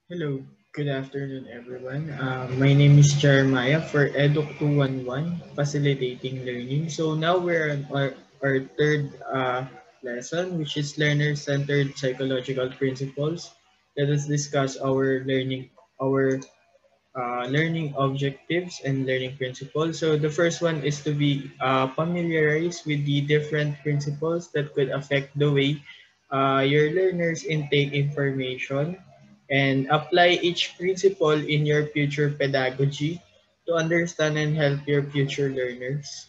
Hello, good afternoon everyone. My name is Jeremiah for EDUC 211, Facilitating Learning. So now we're on our third lesson, which is Learner-Centered Psychological Principles. Let us discuss our learning objectives and learning principles. So the first one is to be familiarized with the different principles that could affect the way your learners intake information and apply each principle in your future pedagogy to understand and help your future learners.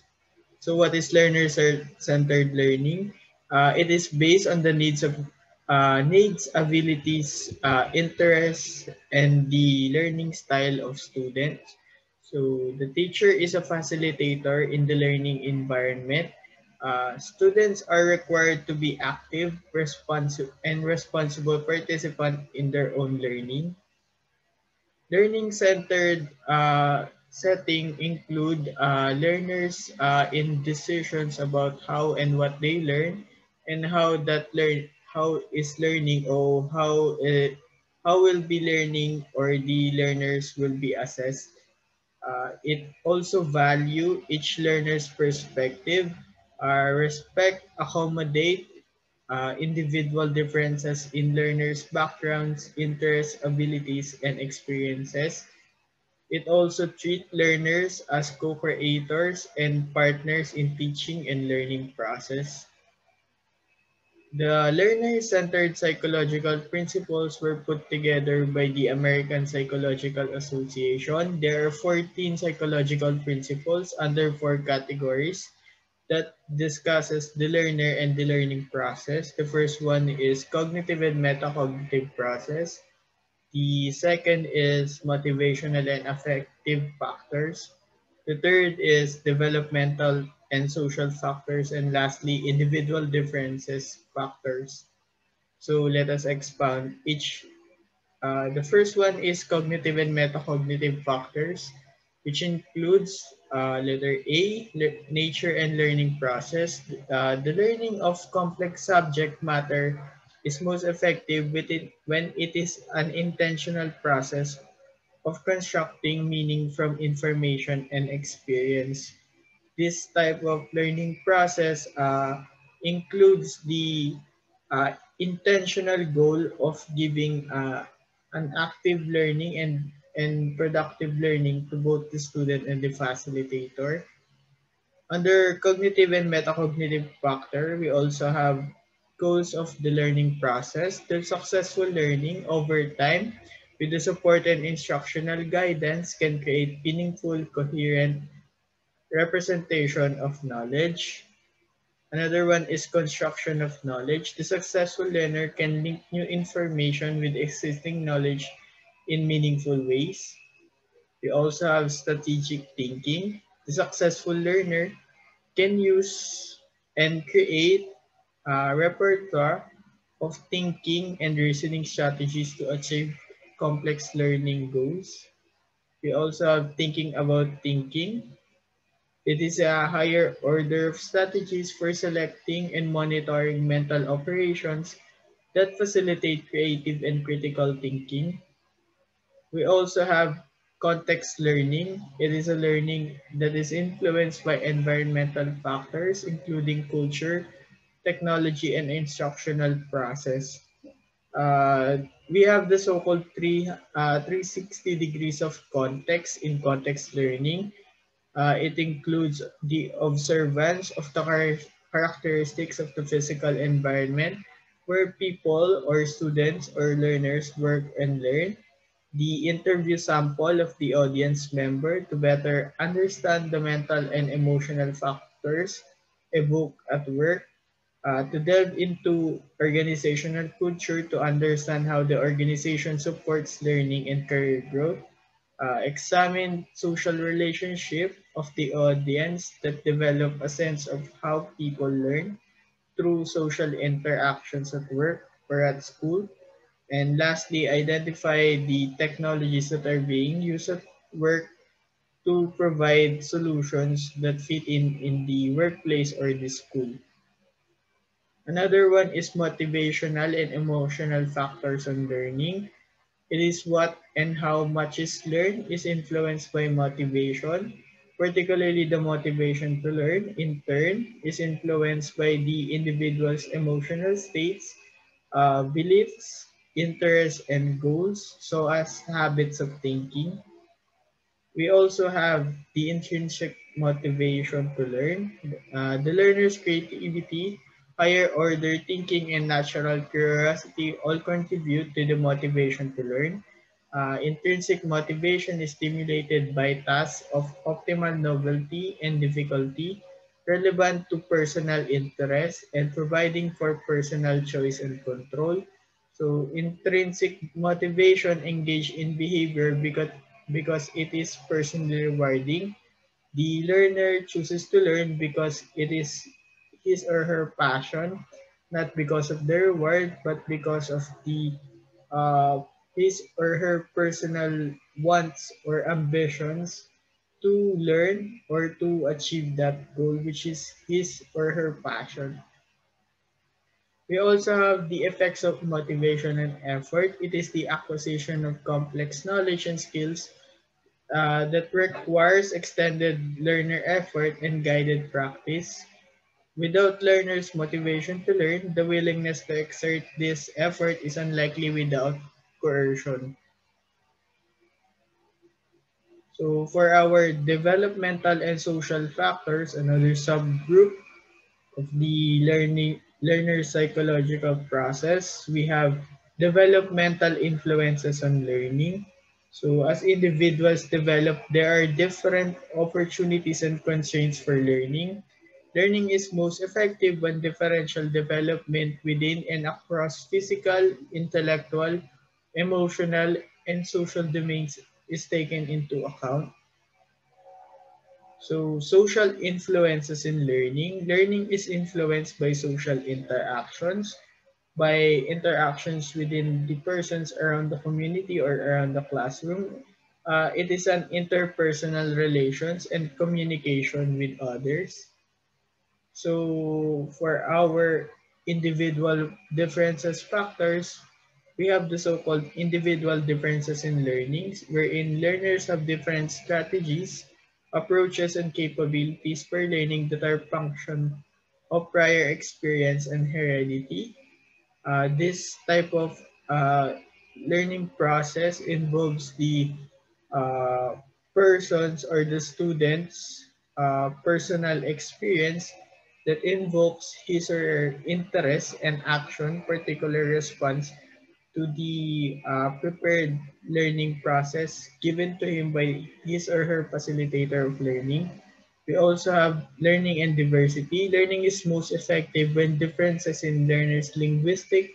So what is learner-centered learning? It is based on the needs, abilities, interests, and the learning style of students. So the teacher is a facilitator in the learning environment. Students are required to be active, responsive, and responsible participant in their own learning. Learning-centered setting include learners in decisions about how and what they learn and how is learning or how will be learning or the learners will be assessed. It also value each learner's perspective, respect, accommodate individual differences in learners' backgrounds, interests, abilities, and experiences. It also treats learners as co-creators and partners in teaching and learning process. The learner-centered psychological principles were put together by the American Psychological Association. There are 14 psychological principles under four categories that discusses the learner and the learning process. The first one is cognitive and metacognitive process. The second is motivational and affective factors. The third is developmental and social factors. And lastly, individual differences factors. So let us expound each. The first one is cognitive and metacognitive factors, which includes letter A, nature and learning process. The learning of complex subject matter is most effective when it is an intentional process of constructing meaning from information and experience. This type of learning process includes the intentional goal of giving an active learning and productive learning to both the student and the facilitator. Under cognitive and metacognitive factor, we also have goals of the learning process. The successful learning over time with the support and instructional guidance can create meaningful, coherent representation of knowledge. Another one is construction of knowledge. The successful learner can link new information with existing knowledge in meaningful ways. We also have strategic thinking. The successful learner can use and create a repertoire of thinking and reasoning strategies to achieve complex learning goals. We also have thinking about thinking. It is a higher order of strategies for selecting and monitoring mental operations that facilitate creative and critical thinking. We also have context learning. It is a learning that is influenced by environmental factors, including culture, technology, and instructional process. We have the so-called 360 degrees of context in context learning. It includes the observance of the characteristics of the physical environment where people or students or learners work and learn. The interview sample of the audience member to better understand the mental and emotional factors evoked at work. To delve into organizational culture to understand how the organization supports learning and career growth. Examine social relationship of the audience that develop a sense of how people learn through social interactions at work or at school. And lastly, identify the technologies that are being used at work to provide solutions that fit in the workplace or the school. Another one is motivational and emotional factors on learning. It is what and how much is learned is influenced by motivation, particularly the motivation to learn, in turn, is influenced by the individual's emotional states, beliefs, interests, and goals, so as habits of thinking. We also have the intrinsic motivation to learn, the learner's creativity, higher order thinking, and natural curiosity all contribute to the motivation to learn. Intrinsic motivation is stimulated by tasks of optimal novelty and difficulty, relevant to personal interest, and providing for personal choice and control. So intrinsic motivation engage in behavior because it is personally rewarding. The learner chooses to learn because it is his or her passion, not because of the reward, but because of the uh, his or her personal wants or ambitions to learn or to achieve that goal, which is his or her passion. We also have the effects of motivation and effort. It is the acquisition of complex knowledge and skills that requires extended learner effort and guided practice. Without learners' motivation to learn, the willingness to exert this effort is unlikely without coercion. So for our developmental and social factors, another subgroup of the learner psychological process, we have developmental influences on learning. So as individuals develop, there are different opportunities and constraints for learning. Learning is most effective when differential development within and across physical, intellectual, emotional, and social domains is taken into account. So, social influences in learning. Learning is influenced by social interactions, by interactions within the persons around the community or around the classroom. It is an interpersonal relations and communication with others. So, for our individual differences factors, we have the so-called individual differences in learnings, wherein learners have different strategies, approaches, and capabilities per learning that are function of prior experience and heredity. This type of learning process involves the uh, persons or the students' personal experience that invokes his or her interest and action, particular response to the prepared learning process given to him by his or her facilitator of learning. We also have learning and diversity. Learning is most effective when differences in learners' linguistic,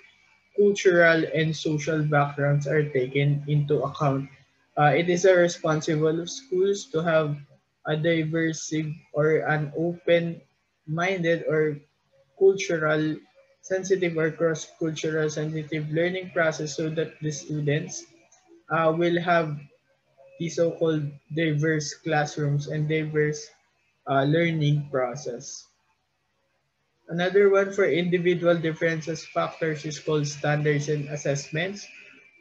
cultural, and social backgrounds are taken into account. It is a responsible of schools to have a diverse or an open-minded or cultural sensitive or cross-cultural sensitive learning process so that the students will have the so-called diverse classrooms and diverse learning process. Another one for individual differences factors is called standards and assessments,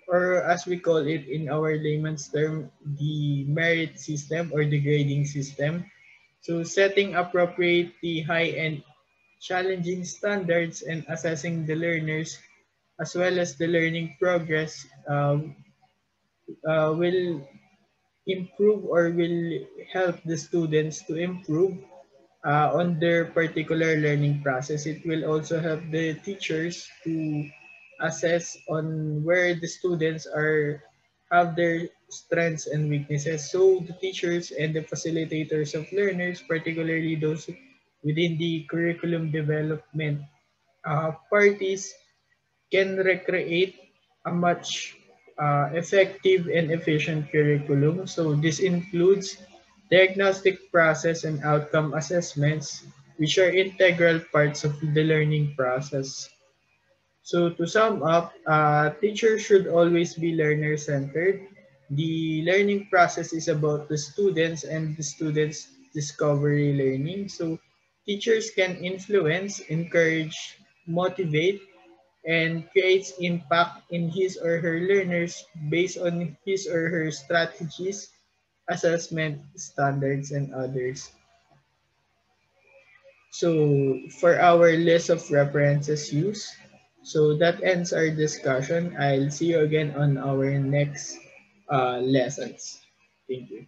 or as we call it in our layman's term, the merit system or the grading system. So setting appropriately high and challenging standards and assessing the learners as well as the learning progress will improve or will help the students to improve on their particular learning process. It will also help the teachers to assess on where the students are have their strengths and weaknesses. So the teachers and the facilitators of learners, particularly those within the curriculum development parties, can recreate a much effective and efficient curriculum. So this includes diagnostic process and outcome assessments, which are integral parts of the learning process. So to sum up, teachers should always be learner-centered. The learning process is about the students and the students' discovery learning. So teachers can influence, encourage, motivate, and creates impact in his or her learners based on his or her strategies, assessment standards, and others. So for our list of references used, so that ends our discussion. I'll see you again on our next lessons. Thank you.